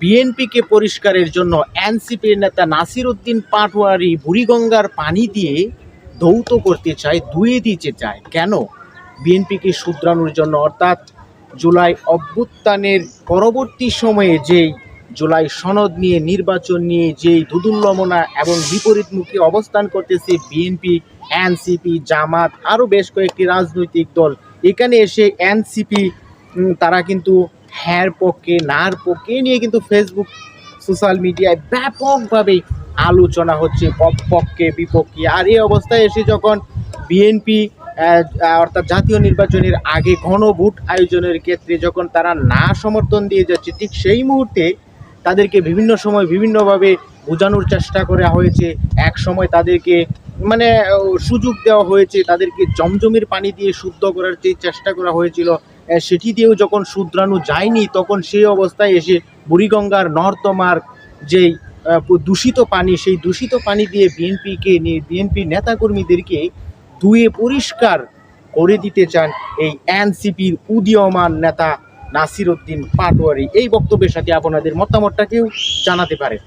বিএনপিকে পরিষ্কারের জন্য এনসিপির নেতা নাসির উদ্দিন পাটোয়ারি বুড়িগঙ্গার পানি দিয়ে ধৌত করতে চায়, ধুয়ে দিতে চায়। কেন? বিএনপিকে শুধরানোর জন্য, অর্থাৎ জুলাই অভ্যুত্থানের পরবর্তী সময়ে যেই জুলাই সনদ নিয়ে, নির্বাচন নিয়ে যেই দুদুল্যমনা এবং বিপরীতমুখী অবস্থান করতেছে বিএনপি, এনসিপি, জামাত, আরও বেশ কয়েকটি রাজনৈতিক দল, এখানে এসে এনসিপি তারা কিন্তু হ্যার পক্ষে নার পক্ষে নিয়ে কিন্তু ফেসবুক, সোশ্যাল মিডিয়ায় ব্যাপকভাবে আলোচনা হচ্ছে পক্ষে বিপক্ষে। আর এই অবস্থায় এসে যখন বিএনপি অর্থাৎ জাতীয় নির্বাচনের আগে গণভোট আয়োজনের ক্ষেত্রে যখন তারা না সমর্থন দিয়ে যাচ্ছে, ঠিক সেই মুহূর্তে তাদেরকে বিভিন্ন সময় বিভিন্নভাবে বোঝানোর চেষ্টা করা হয়েছে। এক সময় তাদেরকে মানে সুযোগ দেওয়া হয়েছে, তাদেরকে জমজমের পানি দিয়ে শুদ্ধ করার যে চেষ্টা করা হয়েছিল, সেটি দিয়েও যখন শুধরানো যায়নি, তখন সেই অবস্থায় এসে বুড়িগঙ্গার নর্দমার যেই দূষিত পানি, সেই দূষিত পানি দিয়ে বিএনপি নেতাকর্মীদেরকে ধুয়ে পরিষ্কার করে দিতে চান এই এনসিপির উদীয়মান নেতা নাসির উদ্দিন পাটোয়ারি। এই বক্তব্যের সাথে আপনাদের মতামতটাকেও জানাতে পারে।